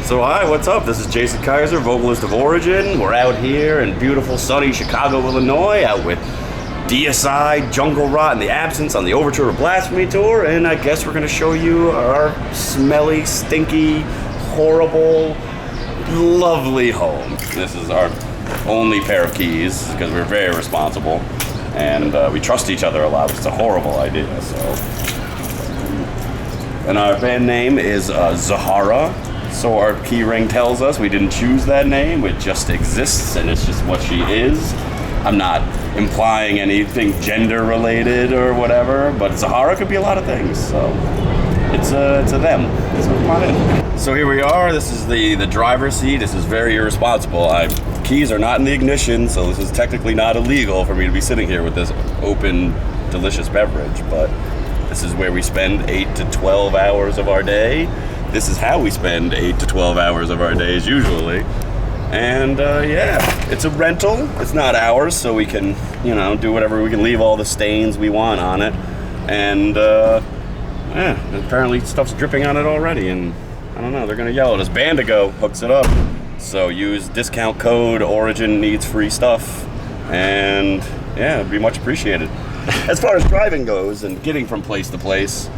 So hi, what's up? This is Jason Kaiser, vocalist of Origin. We're out here in beautiful sunny Chicago, Illinois, out with Deicide, Jungle Rot, and The Absence on the Overture of Blasphemy tour, and I guess we're going to show you our smelly, stinky, horrible, lovely home. This is our only pair of keys because we're very responsible and we trust each other a lot. It's a horrible idea. And our band name is Zahara. So our key ring tells us we didn't choose that name, it just exists and it's just what she is. I'm not implying anything gender related or whatever, but Zahara could be a lot of things, so it's a them. So come on in. So here we are, this is the driver's seat. This is very irresponsible. Keys are not in the ignition, so this is technically not illegal for me to be sitting here with this open, delicious beverage, but this is where we spend 8 to 12 hours of our day. This is how we spend 8 to 12 hours of our days usually. And yeah, it's a rental. It's not ours, so we can, do whatever. We can leave all the stains we want on it. And yeah, apparently stuff's dripping on it already. And I don't know, they're gonna yell at us. Bandigo hooks it up. So use discount code Origin needs free stuff. And yeah, it'd be much appreciated. As far as driving goes and getting from place to place,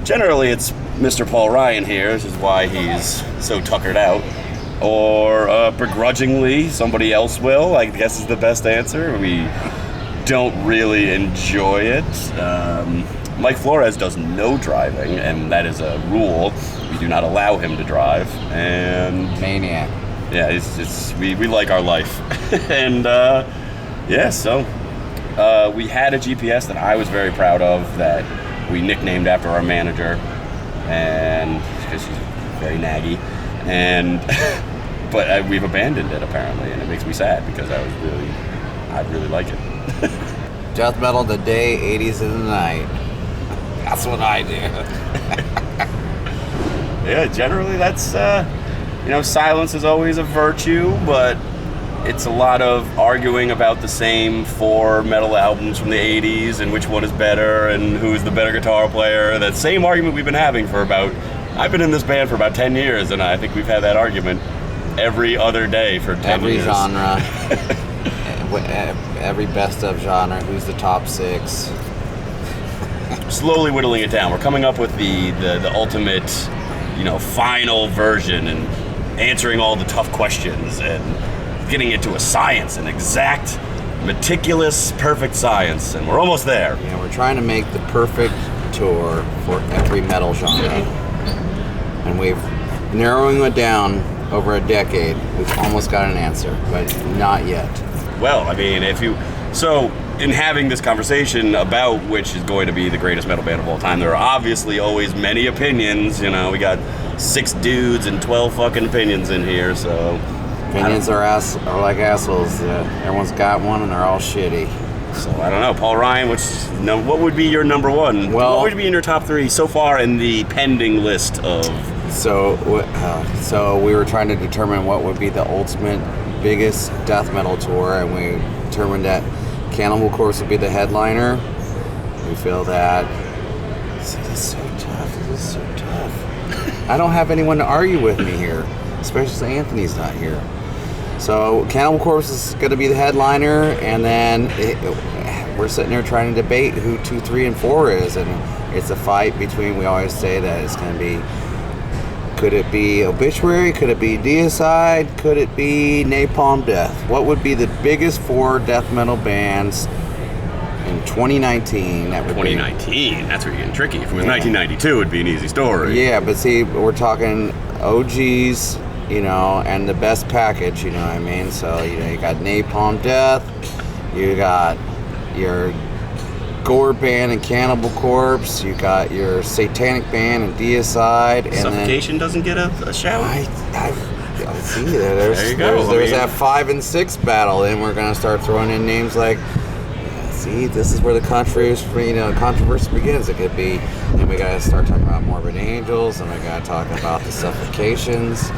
generally it's Mr. Paul Ryan here, which is why he's so tuckered out. Or begrudgingly, somebody else will, I guess is the best answer. We don't really enjoy it. Mike Flores does no driving, and that is a rule. We do not allow him to drive. And maniac. Yeah, we like our life. And yeah, so we had a GPS that I was very proud of that we nicknamed after our manager, and because she's very naggy, and but we've abandoned it apparently, and it makes me sad because I really like it. Death metal the day, 80s in the night. That's what I do. Yeah, generally that's silence is always a virtue, but it's a lot of arguing about the same 4 metal albums from the 80s and which one is better and who's the better guitar player. That same argument we've been having I've been in this band for about 10 years, and I think we've had that argument every other day for 10 every years. Every genre, every best of genre, who's the top 6. Slowly whittling it down. We're coming up with the ultimate, final version and answering all the tough questions and getting it to a science, an exact, meticulous, perfect science, and we're almost there. Yeah, we're trying to make the perfect tour for every metal genre. And we've narrowing it down over a decade. We've almost got an answer, but not yet. Well, I mean, in having this conversation about which is going to be the greatest metal band of all time, there are obviously always many opinions. We got 6 dudes and 12 fucking opinions in here, so opinions are like assholes. Everyone's got one, and they're all shitty. So I don't know, Paul Ryan. What would be your number one? Well, what would be in your top 3 so far in the pending list of? So we were trying to determine what would be the ultimate biggest death metal tour, and we determined that Cannibal Corpse would be the headliner. We feel that this is so tough. I don't have anyone to argue with me here, especially since Anthony's not here. So Cannibal Corpse is going to be the headliner, and then we're sitting there trying to debate who 2, 3, and 4 is, and it's a fight between. We always say that it's going to be. Could it be Obituary? Could it be Deicide? Could it be Napalm Death? What would be the biggest 4 death metal bands in 2019? 2019? That's where you're getting tricky. If it was 1992, it'd be an easy story. Yeah, but see, we're talking OGs, and the best package, you know what I mean? So, you got Napalm Death, you got your gore band and Cannibal Corpse, you got your satanic band and Deicide, and Suffocation doesn't get a shout? I see there you go. There's that 5 and 6 battle, and we're gonna start throwing in names like, see, this is where the controversy begins. It could be, and we gotta start talking about Morbid Angels, and we gotta talk about the Suffocations,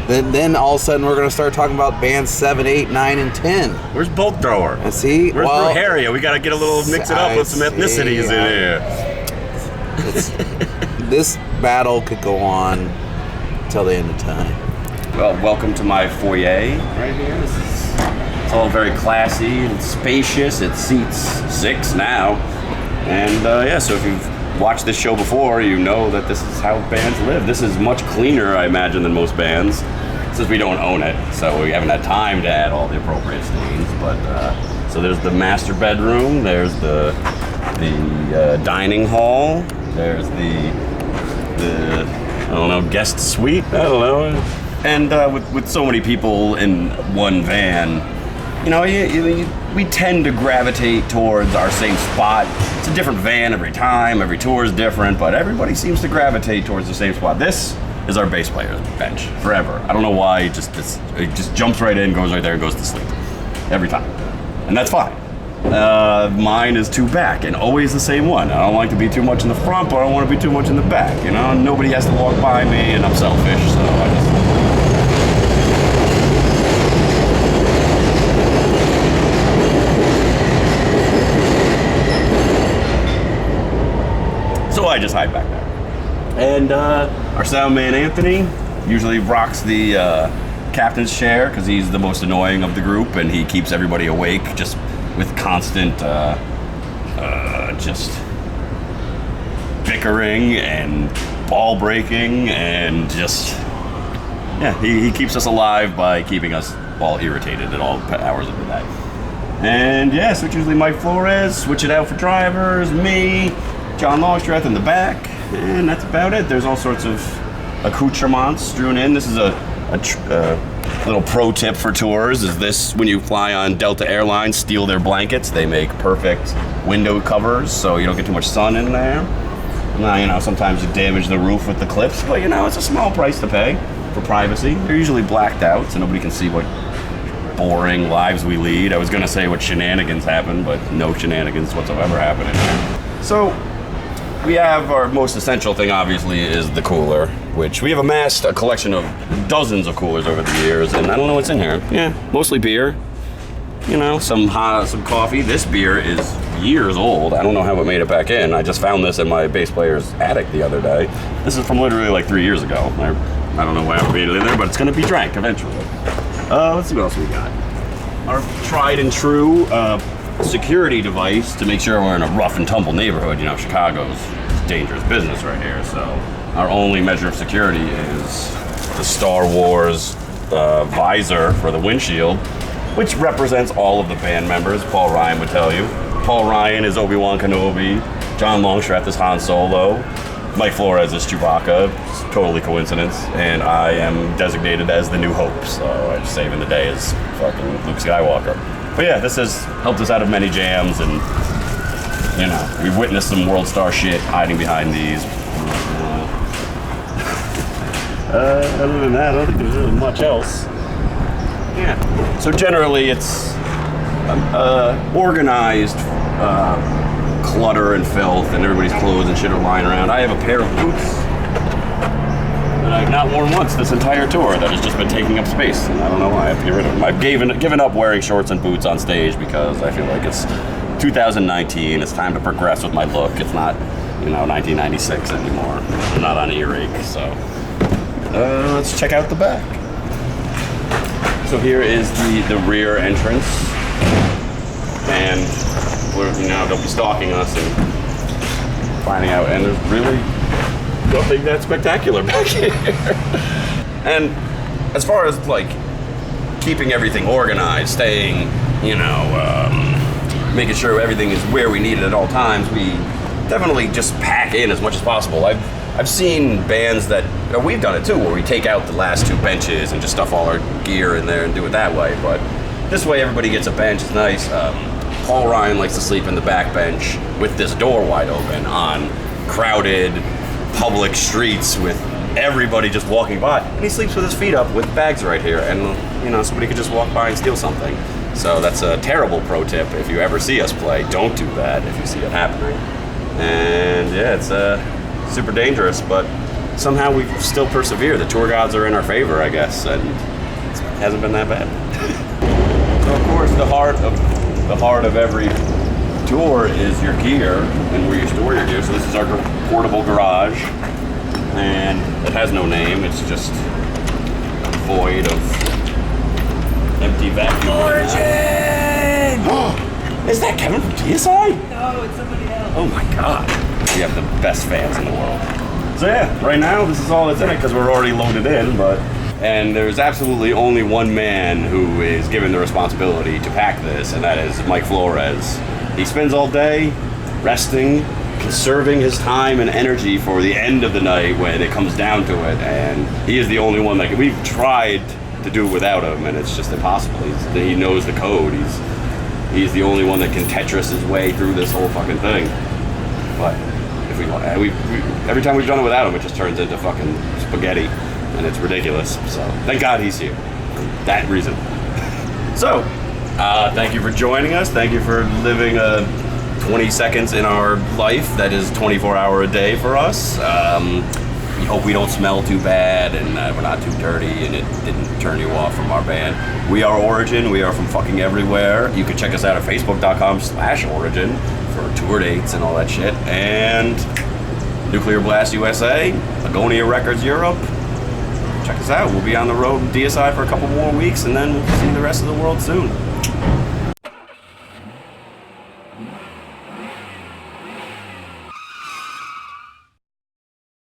Then all of a sudden we're gonna start talking about bands 7, 8, 9, and 10. Where's Bolt Thrower? And see, where's Bruharia? We gotta get a little mix it up with some ethnicities in here. This battle could go on till the end of time. Well, welcome to my foyer right here. It's all very classy and spacious. It seats 6 now. And yeah, so if you've watched this show before, you know that this is how bands live. This is much cleaner, I imagine, than most bands, since we don't own it, so we haven't had time to add all the appropriate stains. But so there's the master bedroom, there's the dining hall, there's the I don't know, guest suite, I don't know. And with so many people in one van, you know, we tend to gravitate towards our same spot. It's a different van every time, every tour is different, but everybody seems to gravitate towards the same spot. This is our bass player's bench, forever. I don't know why, it just jumps right in, goes right there, and goes to sleep. Every time. And that's fine. Mine is 2 back, and always the same one. I don't like to be too much in the front, but I don't want to be too much in the back, you know? Nobody has to walk by me, and I'm selfish, so I just... So I just hide back there. And our sound man Anthony usually rocks the captain's chair because he's the most annoying of the group, and he keeps everybody awake just with constant just bickering and ball breaking, and just, yeah, he keeps us alive by keeping us all irritated at all hours of the day. And yeah, so it's usually Mike Flores, switch it out for drivers, me, John Longstreth in the back, and that's about it. There's all sorts of accoutrements strewn in. This is a little pro tip for tours, is this, when you fly on Delta Airlines, steal their blankets. They make perfect window covers so you don't get too much sun in there. Now, you know, sometimes you damage the roof with the clips, but you know, it's a small price to pay for privacy. They're usually blacked out so nobody can see what boring lives we lead. I was gonna say what shenanigans happen, but no shenanigans whatsoever happen in there. So, we have our most essential thing, obviously, is the cooler, which we have amassed a collection of dozens of coolers over the years, and I don't know what's in here. Yeah, mostly beer. You know, some coffee. This beer is years old. I don't know how it made it back in. I just found this in my bass player's attic the other day. This is from literally like 3 years ago. I don't know why I made it in there, but it's going to be drank eventually. Let's see what else we got. Our tried and true security device to make sure we're in a rough and tumble neighborhood. You know, Chicago's dangerous business right here, so our only measure of security is the Star Wars visor for the windshield, which represents all of the band members. Paul Ryan would tell you. Paul Ryan is Obi-Wan Kenobi, John Longstreth is Han Solo, Mike Flores is Chewbacca, it's totally coincidence, and I am designated as the New Hope, so I'm just saving the day as fucking Luke Skywalker. But yeah, this has helped us out of many jams, and you know, we've witnessed some world star shit hiding behind these. Other than that, I don't think there's really much else. Yeah. So generally, it's organized clutter and filth, and everybody's clothes and shit are lying around. I have a pair of boots that I've not worn once this entire tour that has just been taking up space, and I don't know why I have to get rid of them. I've given up wearing shorts and boots on stage because I feel like it's 2019. It's time to progress with my look. It's not, you know, 1996 anymore. I'm not on earache, so let's check out the back. So here is the rear entrance, and we're, you know, they'll be stalking us and finding out, and there's really nothing that spectacular back here. And as far as like keeping everything organized, staying, you know, making sure everything is where we need it at all times, we definitely just pack in as much as possible. I've seen bands that, you know, we've done it too, where we take out the last 2 benches and just stuff all our gear in there and do it that way. But this way, everybody gets a bench. It's nice. Paul Ryan likes to sleep in the back bench with this door wide open on crowded public streets with everybody just walking by, and he sleeps with his feet up with bags right here, and you know, somebody could just walk by and steal something. So that's a terrible pro tip. If you ever see us play, don't do that if you see it happening. And yeah, it's super dangerous, but somehow we still persevere. The tour gods are in our favor, I guess, and it hasn't been that bad. So of course, the heart of every tour is your gear and where you store your gear. So this is our portable garage. and it has no name. It's just a void of empty vacuum. Origin! Is that Kevin from Deicide? No, it's somebody else. Oh my god. We have the best fans in the world. So yeah, right now this is all that's in it because we're already loaded in, and there's absolutely only one man who is given the responsibility to pack this, and that is Mike Flores. He spends all day resting, conserving his time and energy for the end of the night when it comes down to it, and he is the only one that we've tried to do it without him, and it's just impossible. He knows the code. He's the only one that can Tetris his way through this whole fucking thing. But if we every time we've done it without him, it just turns into fucking spaghetti, and it's ridiculous. So thank God he's here for that reason. So thank you for joining us. Thank you for living 20 seconds in our life that is 24-hour a day for us. We hope we don't smell too bad and we're not too dirty and it didn't turn you off from our band. We are Origin. We are from fucking everywhere. You can check us out at facebook.com/Origin for tour dates and all that shit. And Nuclear Blast USA, Agonia Records Europe. Check us out. We'll be on the road in Deicide for a couple more weeks and then we'll see the rest of the world soon.